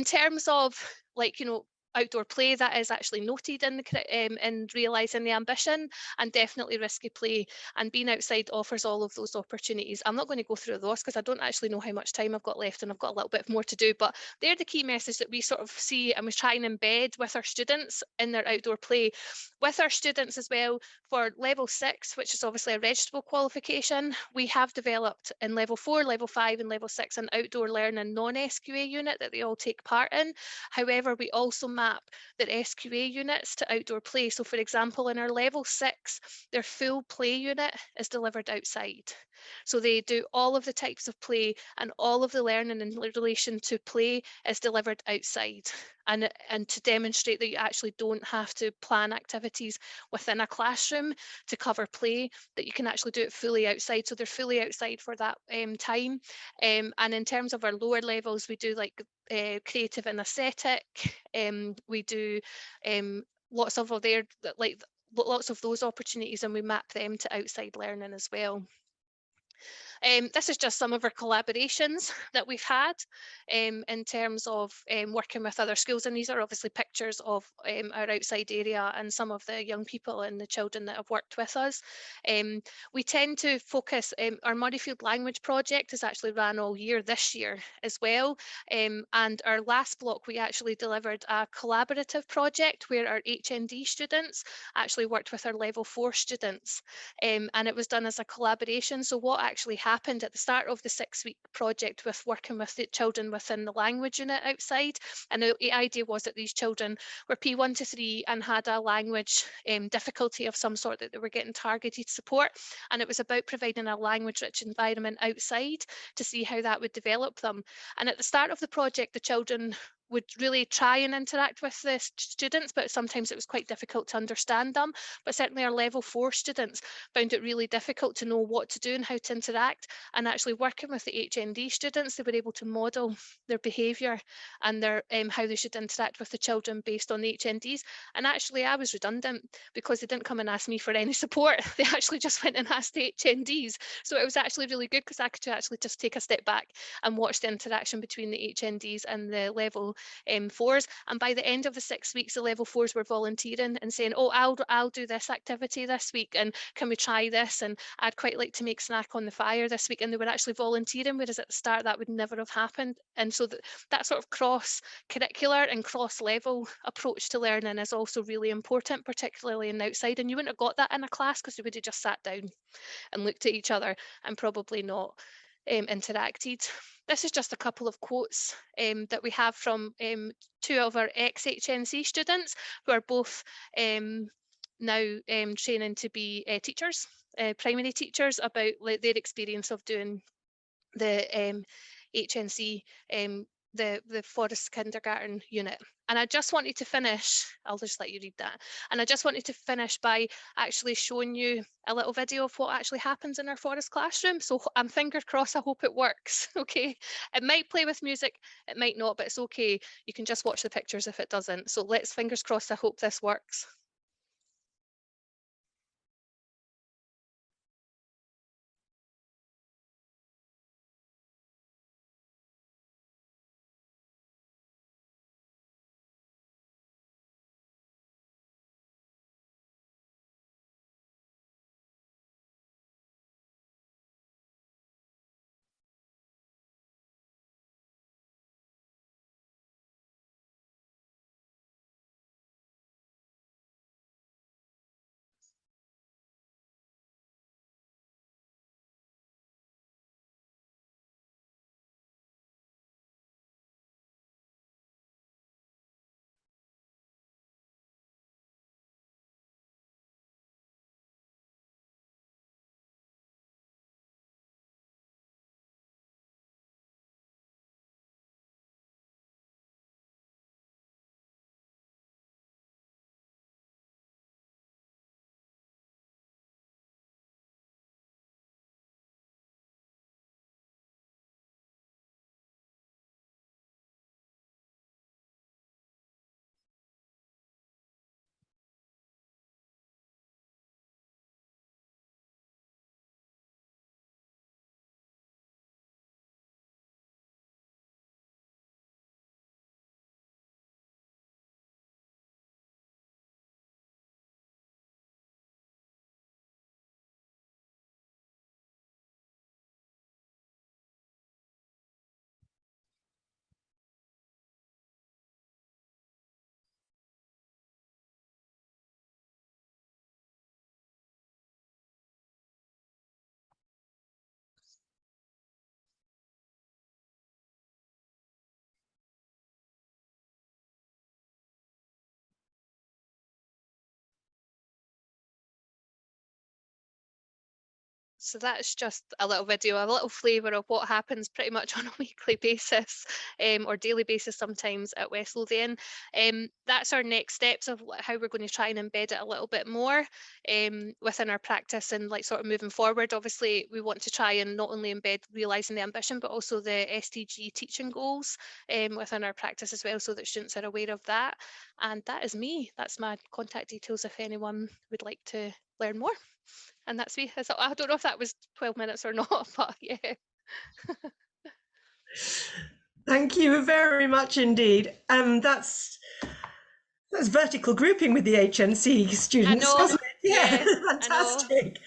terms of, like, you know, outdoor play, that is actually noted in realising the ambition, and definitely risky play, and being outside offers all of those opportunities. I'm not going to go through those because I don't actually know how much time I've got left, and I've got a little bit more to do, but they're the key message that we sort of see and we try and embed with our students in their outdoor play. With our students as well, for level 6, which is obviously a registrable qualification, we have developed in level 4, level 5 and level 6 an outdoor learning non-SQA unit that they all take part in. However, we also map their SQA units to outdoor play. So for example, in our level 6, their full play unit is delivered outside. So they do all of the types of play, and all of the learning in relation to play is delivered outside. And to demonstrate that you actually don't have to plan activities within a classroom to cover play, that you can actually do it fully outside. So they're fully outside for that time. And in terms of our lower levels, we do like creative and aesthetic. We do lots of those opportunities, and we map them to outside learning as well. This is just some of our collaborations that we've had in terms of working with other schools, and these are obviously pictures of our outside area and some of the young people and the children that have worked with us. We tend to focus, our Murrayfield language project is actually ran all year this year as well, and our last block we actually delivered a collaborative project where our HND students actually worked with our level 4 students, and it was done as a collaboration. So what actually happened at the start of the 6-week project with working with the children within the language unit outside, and the idea was that these children were P1 to 3 and had a language difficulty of some sort that they were getting targeted support, and it was about providing a language rich environment outside to see how that would develop them. And at the start of the project, the children would really try and interact with the students, but sometimes it was quite difficult to understand them. But certainly our level 4 students found it really difficult to know what to do and how to interact. And actually working with the HND students, they were able to model their behaviour and their how they should interact with the children based on the HNDs. And actually I was redundant because they didn't come and ask me for any support. They actually just went and asked the HNDs. So it was actually really good because I could actually just take a step back and watch the interaction between the HNDs and the level 4s. And by the end of the 6 weeks, the level 4s were volunteering and saying, oh, I'll do this activity this week, and can we try this? And I'd quite like to make snack on the fire this week. And they were actually volunteering, whereas at the start that would never have happened. And so that sort of cross-curricular and cross-level approach to learning is also really important, particularly in outside. And you wouldn't have got that in a class because we would have just sat down and looked at each other and probably not interacted. This is just a couple of quotes that we have from 2 of our ex-HNC students who are both now training to be teachers, primary teachers, about their experience of doing the HNC, the Forest Kindergarten unit. And I just wanted to finish, I'll just let you read that. And I just wanted to finish by actually showing you a little video of what actually happens in our forest classroom. So I'm fingers crossed, I hope it works, okay? It might play with music, it might not, but it's okay. You can just watch the pictures if it doesn't. So let's fingers crossed, I hope this works. So that's just a little video, a little flavour of what happens pretty much on a weekly basis or daily basis sometimes at West Lothian. That's our next steps of how we're going to try and embed it a little bit more within our practice and like sort of moving forward. Obviously, we want to try and not only embed realising the ambition, but also the SDG teaching goals within our practice as well, so that students are aware of that. And that is me. That's my contact details if anyone would like to learn more. And that's me. I don't know if that was 12 minutes or not, but yeah. Thank you very much indeed. That's vertical grouping with the HNC students, wasn't it? Yeah, fantastic.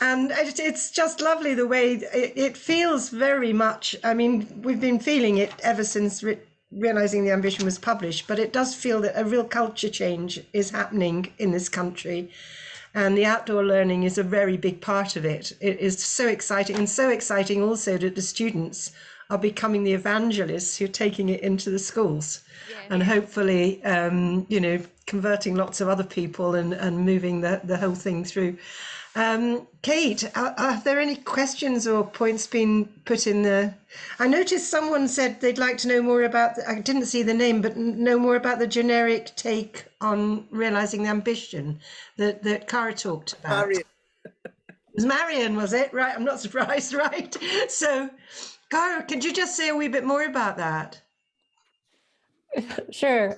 And it's just lovely the way it feels very much. I mean, we've been feeling it ever since Realising the Ambition was published, but it does feel that a real culture change is happening in this country. And the outdoor learning is a very big part of it. It is so exciting, and so exciting also that the students are becoming the evangelists who are taking it into the schools, and hopefully, converting lots of other people and moving the whole thing through. Kate, are there any questions or points been put in the... I noticed someone said they'd like to know more about, I didn't see the name, but know more about the generic take on realising the ambition that Cara talked about. Marion. It was Marion, was it? Right, I'm not surprised, right? So, Cara, could you just say a wee bit more about that? Sure.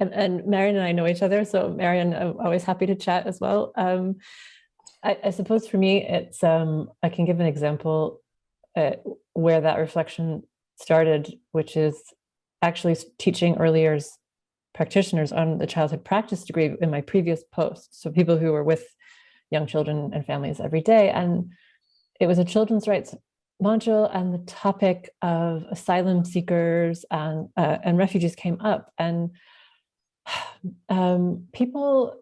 And Marion and I know each other, so Marion, I'm always happy to chat as well. I suppose for me, it's I can give an example where that reflection started, which is actually teaching early years practitioners on the childhood practice degree in my previous post. So people who were with young children and families every day, and it was a children's rights module, and the topic of asylum seekers and refugees came up, and people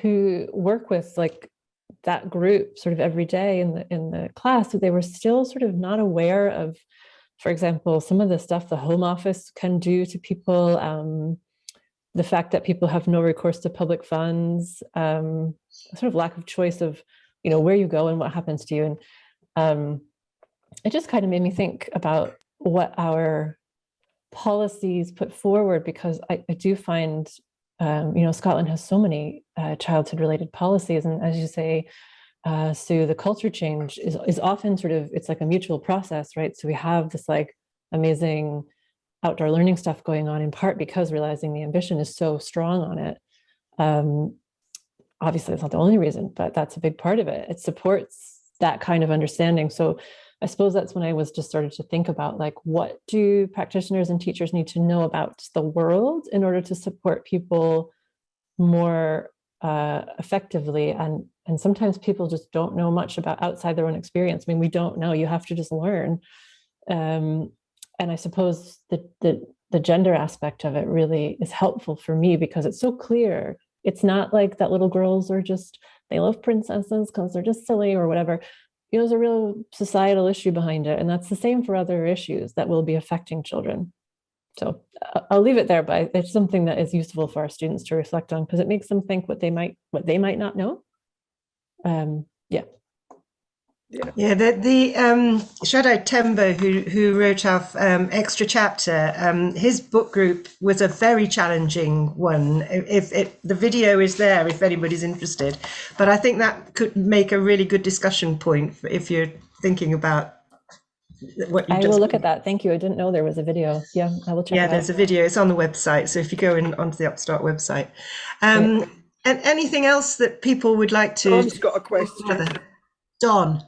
who work with like that group sort of every day in the class, they were still sort of not aware of, for example, some of the stuff the Home Office can do to people, the fact that people have no recourse to public funds, sort of lack of choice of, you know, where you go and what happens to you. And it just kind of made me think about what our policies put forward, because I do find, you know, Scotland has so many childhood related policies. And as you say, Sue, the culture change is often sort of, it's like a mutual process, right? So we have this like amazing outdoor learning stuff going on, in part because realizing the ambition is so strong on it. Obviously, it's not the only reason, but that's a big part of it. It supports that kind of understanding. So I suppose that's when I was just started to think about, like, what do practitioners and teachers need to know about the world in order to support people more effectively? And sometimes people just don't know much about outside their own experience. I mean, we don't know, you have to just learn. And I suppose the gender aspect of it really is helpful for me, because it's so clear. It's not like that little girls are just, they love princesses because they're just silly or whatever. You know, there's a real societal issue behind it. And that's the same for other issues that will be affecting children. So I'll leave it there, but it's something that is useful for our students to reflect on, because it makes them think what they might not know. Yeah. Yeah, the Shadow Tembo, who wrote our extra chapter, his book group was a very challenging one. If the video is there, if anybody's interested, but I think that could make a really good discussion point if you're thinking about what you. I will look at that. Thank you. I didn't know there was a video. Yeah, I will check it out. Yeah, there's a video. It's on the website. So if you go onto the Upstart website, and anything else that people would like to. Don's got a question. Don.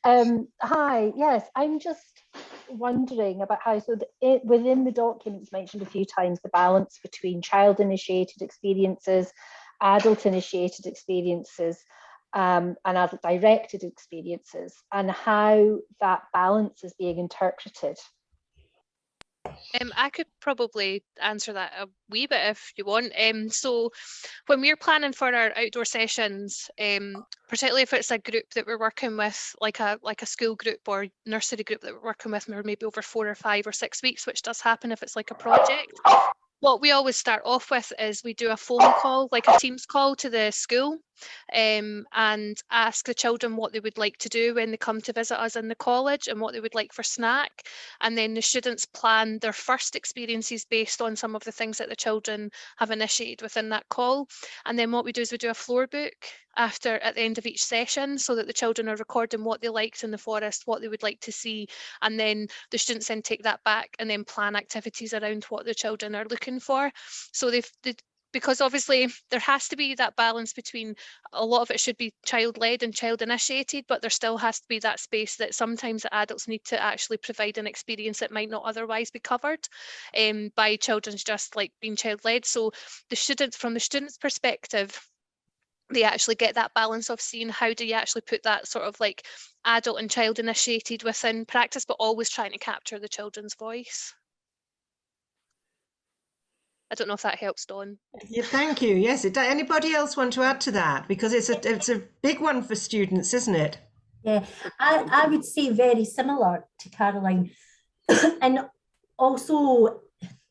Hi, yes, I'm just wondering about how, so within the documents mentioned a few times, the balance between child-initiated experiences, adult-initiated experiences, and adult-directed experiences, and how that balance is being interpreted. I could probably answer that a wee bit if you want. So when we're planning for our outdoor sessions, particularly if it's a group that we're working with, like a school group or nursery group that we're working with, maybe over 4 or 5 or 6 weeks, which does happen if it's like a project. What we always start off with is we do a phone call, like a Teams call to the school, and ask the children what they would like to do when they come to visit us in the college and what they would like for snack. And then the students plan their first experiences based on some of the things that the children have initiated within that call. And then what we do is we do a floor book at the end of each session, so that the children are recording what they liked in the forest, what they would like to see, and then the students then take that back and then plan activities around what the children are looking for. So because obviously there has to be that balance between, a lot of it should be child-led and child-initiated, but there still has to be that space that sometimes the adults need to actually provide an experience that might not otherwise be covered by children just like being child-led. So from the student's perspective, they actually get that balance of seeing how do you actually put that sort of like adult and child initiated within practice, but always trying to capture the children's voice. I don't know if that helps, Dawn. Yeah, thank you. Yes, anybody else want to add to that? Because it's a big one for students, isn't it? Yeah, I would say very similar to Caroline. And also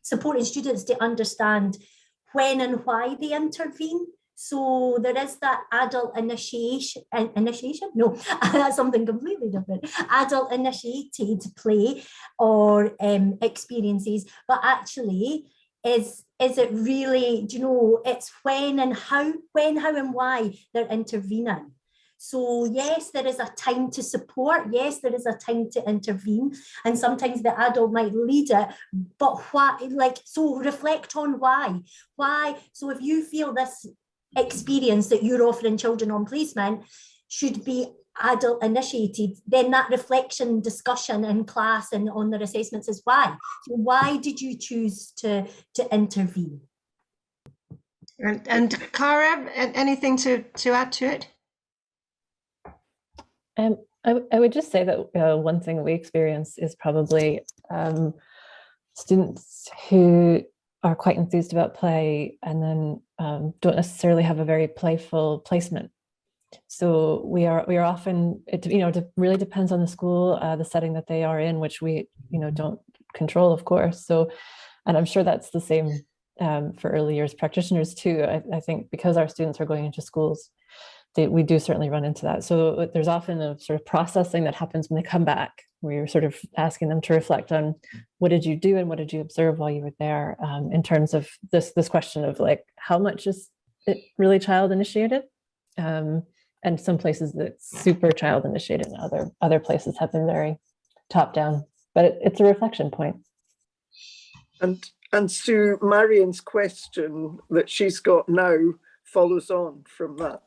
supporting students to understand when and why they intervene. So there is that adult initiation, no, that's something completely different. Adult initiated play or experiences, but actually is it really, do you know, it's when, how and why they're intervening. So yes, there is a time to support. Yes, there is a time to intervene. And sometimes the adult might lead it, but why, like, so reflect on why. Why? So if you feel this experience that you're offering children on placement should be adult initiated, then that reflection discussion in class and on their assessments is why. So why did you choose to intervene? And Cara, anything to add to it? I would just say that one thing we experience is probably students who are quite enthused about play and then don't necessarily have a very playful placement. So we are often, it really depends on the school, the setting that they are in, which we don't control, of course. So, and I'm sure that's the same for early years practitioners too. I think because our students are going into schools, we do certainly run into that. So there's often a sort of processing that happens when they come back, where you're sort of asking them to reflect on what did you do and what did you observe while you were there, in terms of this question of like, how much is it really child initiated? And some places that's super child initiated, and other places have been very top down, but it's a reflection point. And Sue, Marion's question that she's got now follows on from that.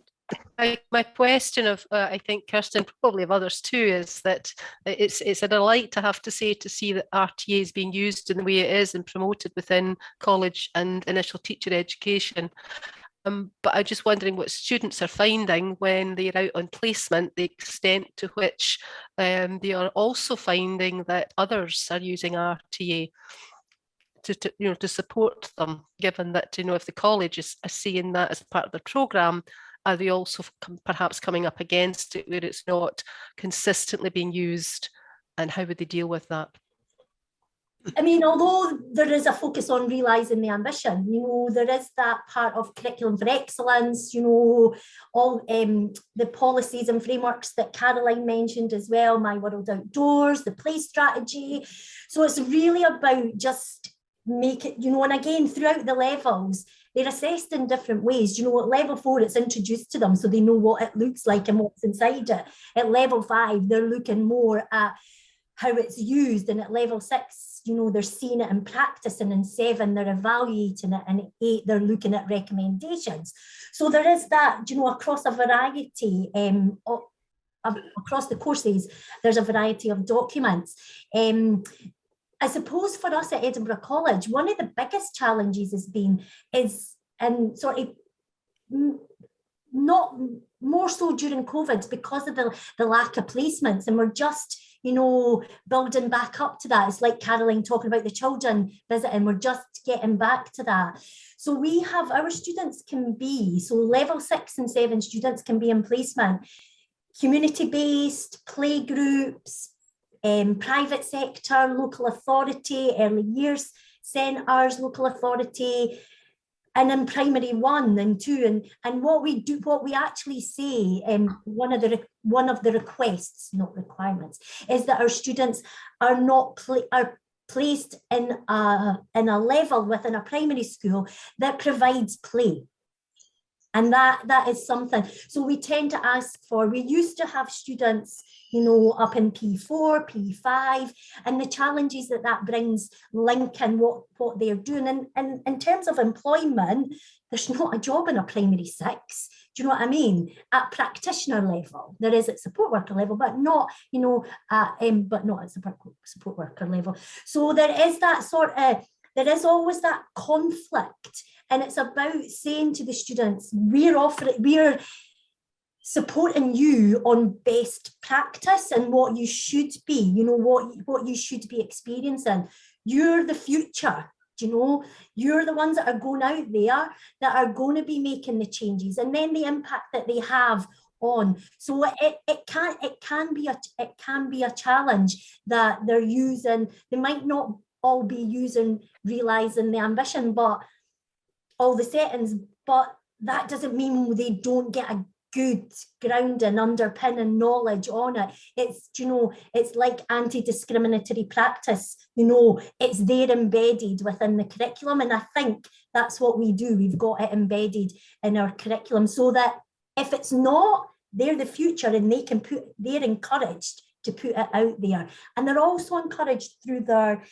My question of, I think Kirsten, probably of others too, is that it's a delight to have to see that RTA is being used in the way it is and promoted within college and initial teacher education. But I'm just wondering what students are finding when they're out on placement, the extent to which they are also finding that others are using RTA to support them, given that, if the college is seeing that as part of the programme, are they also perhaps coming up against it where it's not consistently being used, and how would they deal with that? I mean, although there is a focus on realising the ambition, there is that part of curriculum for excellence, all the policies and frameworks that Caroline mentioned as well, My World Outdoors, the play strategy. So it's really about just make it, and again, throughout the levels, they're assessed in different ways. At level 4, it's introduced to them so they know what it looks like and what's inside it. At level 5, they're looking more at how it's used, and at level 6, they're seeing it in practice, and in 7, they're evaluating it, and at 8, they're looking at recommendations. So there is that, across a variety across the courses, there's a variety of documents. I suppose for us at Edinburgh College, one of the biggest challenges is not more so during COVID because of the lack of placements, and we're just building back up to that. It's like Caroline talking about the children visiting, we're just getting back to that. So we have, our students can be, so level 6 and 7 students can be in placement, community-based, play groups, private sector, local authority, early years centres, local authority, and in primary 1 and 2, and what we actually say, one of the requests, not requirements, is that our students are placed in a level within a primary school that provides play. And that is something. So we tend to ask for, we used to have students, up in P4, P5, and the challenges that brings linking what they're doing. And in terms of employment, there's not a job in a primary 6. Do you know what I mean? At practitioner level, there is at support worker level, but not, but not at support worker level. So there is that there is always that conflict, and it's about saying to the students, we're supporting you on best practice and what you should be, what you should be experiencing. You're the future, you're the ones that are going out there, that are going to be making the changes, and then the impact that they have on. So it can be a challenge that they're using. They might not all be using realising the ambition, but all the settings, but that doesn't mean they don't get a good grounding, underpinning knowledge on it. It's, you know, it's like anti-discriminatory practice, you know, it's there embedded within the curriculum. And I think that's what we do. We've got it embedded in our curriculum so that if it's not, they're the future and they can they're encouraged to put it out there. And they're also encouraged through their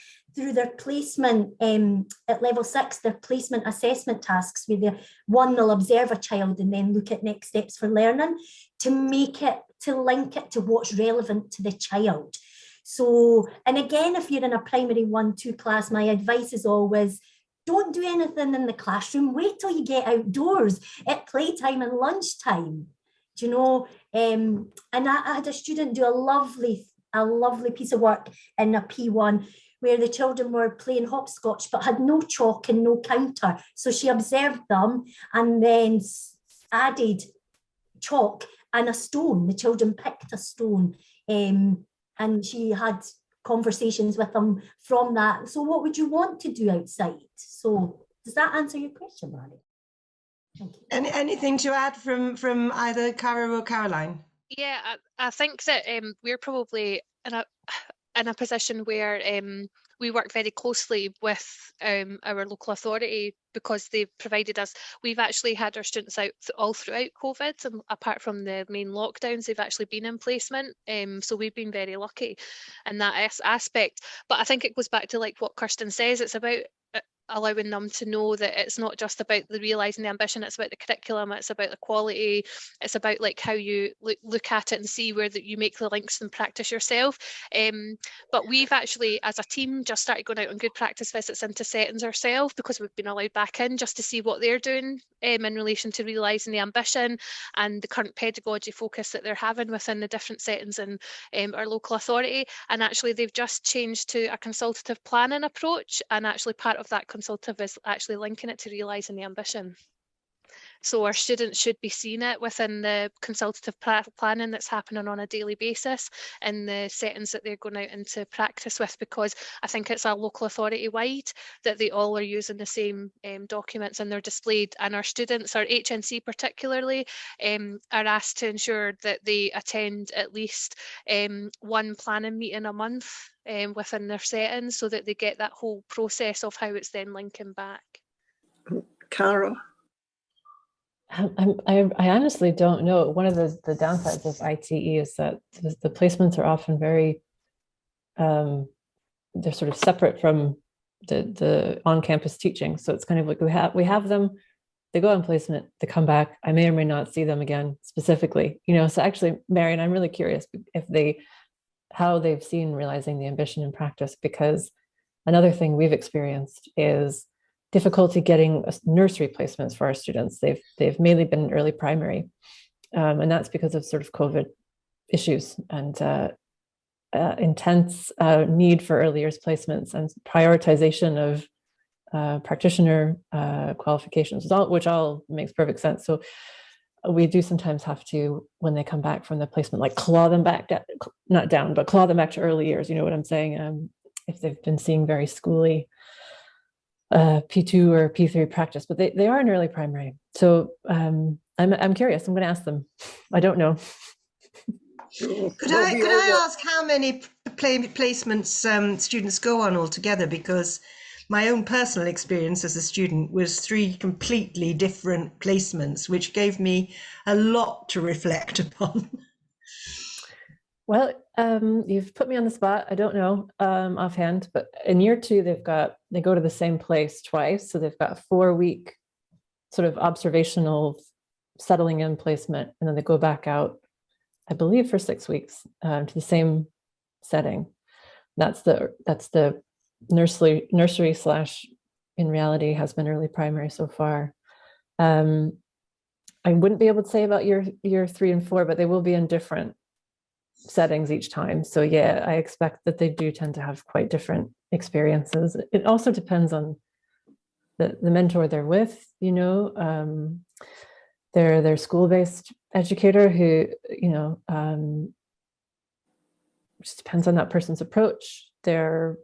placement at level 6, their placement assessment tasks, where they'll observe a child and then look at next steps for learning, to link it to what's relevant to the child. So, and again, if you're in a primary 1-2 class, my advice is always, don't do anything in the classroom, wait till you get outdoors at playtime and lunchtime. Do you know, and I had a student do a lovely piece of work in a P1 where the children were playing hopscotch but had no chalk and no counter. So she observed them and then added chalk and a stone. The children picked a stone, and she had conversations with them from that. So what would you want to do outside? So does that answer your question, Mary? Anything to add from either Cara or Caroline? Yeah, I think that we're probably in a position where we work very closely with our local authority because they've provided us. We've actually had our students out all throughout COVID, and apart from the main lockdowns, they've actually been in placement. So we've been very lucky in that aspect. But I think it goes back to like what Kirsten says. It's about allowing them to know that it's not just about the realising the ambition, it's about the curriculum, it's about the quality, it's about like how you look at it and see where that you make the links and practice yourself. But we've actually, as a team, just started going out on good practice visits into settings ourselves because we've been allowed back in just to see what they're doing in relation to realising the ambition and the current pedagogy focus that they're having within the different settings in our local authority. And actually they've just changed to a consultative planning approach, and actually part of that consultative is actually linking it to realising the ambition. So our students should be seeing it within the consultative planning that's happening on a daily basis in the settings that they're going out into practice with, because I think it's a local authority wide that they all are using the same documents and they're displayed, and our students, our HNC particularly, are asked to ensure that they attend at least one planning meeting a month within their settings so that they get that whole process of how it's then linking back. Cara? I honestly don't know. One of the downsides of ITE is that the placements are often very, they're sort of separate from the on-campus teaching. So it's kind of like we have them, they go on placement, they come back, I may or may not see them again specifically, you know. So actually, Marion, I'm really curious how they've seen realising the ambition in practice, because another thing we've experienced is difficulty getting nursery placements for our students. They've mainly been in early primary, and that's because of sort of COVID issues and intense need for early years placements and prioritization of practitioner qualifications, which all makes perfect sense. So we do sometimes have to, when they come back from the placement, like claw them back, not down, but claw them back to early years. You know what I'm saying? If they've been seeing very schooly P2 or P3 practice, but they are in early primary. So I'm curious. I'm going to ask them. I don't know. Could I ask how many placements students go on altogether? Because my own personal experience as a student was 3 completely different placements, which gave me a lot to reflect upon. Well, you've put me on the spot. I don't know offhand, but in year 2, they go to the same place twice. So they've got a 4-week sort of observational settling in placement, and then they go back out, I believe, for 6 weeks to the same setting. That's the nursery slash, in reality, has been early primary so far. I wouldn't be able to say about year 3 and 4, but they will be in different settings each time. So yeah, I expect that they do tend to have quite different experiences. It also depends on the mentor they're with, you know, their school-based educator who, you know, just depends on that person's approach, their,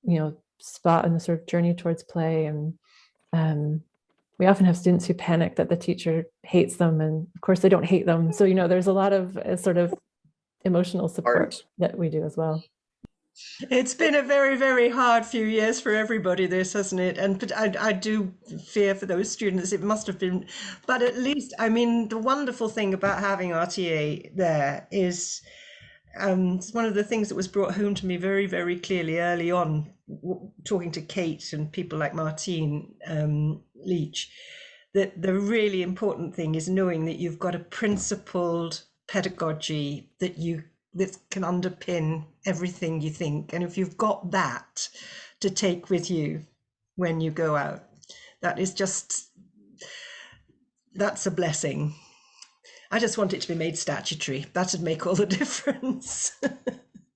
you know, spot in the sort of journey towards play. And we often have students who panic that the teacher hates them, and of course they don't hate them. So, there's a lot of sort of emotional support that we do as well. It's been a very, very hard few years for everybody, this, hasn't it? And I do fear for those students. It must have been, but at least, I mean, the wonderful thing about having RTA there is, it's one of the things that was brought home to me very, very clearly early on, talking to Kate and people like Martine Leach, that the really important thing is knowing that you've got a principled pedagogy that can underpin everything you think. And if you've got that to take with you when you go out, that's a blessing. I just want it to be made statutory. That'd make all the difference.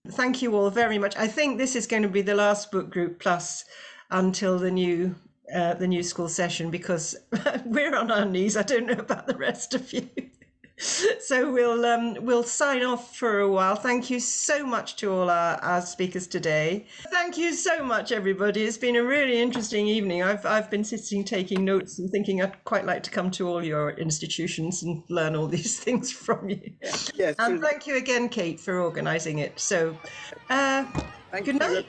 Thank you all very much. I think this is going to be the last book group plus until the new school session, because we're on our knees. I don't know about the rest of you. So we'll sign off for a while. Thank you so much to all our speakers today. Thank you so much, everybody. It's been a really interesting evening. I've been sitting taking notes and thinking I'd quite like to come to all your institutions and learn all these things from you. Yes. And thank you again, Kate, for organising it. So good night.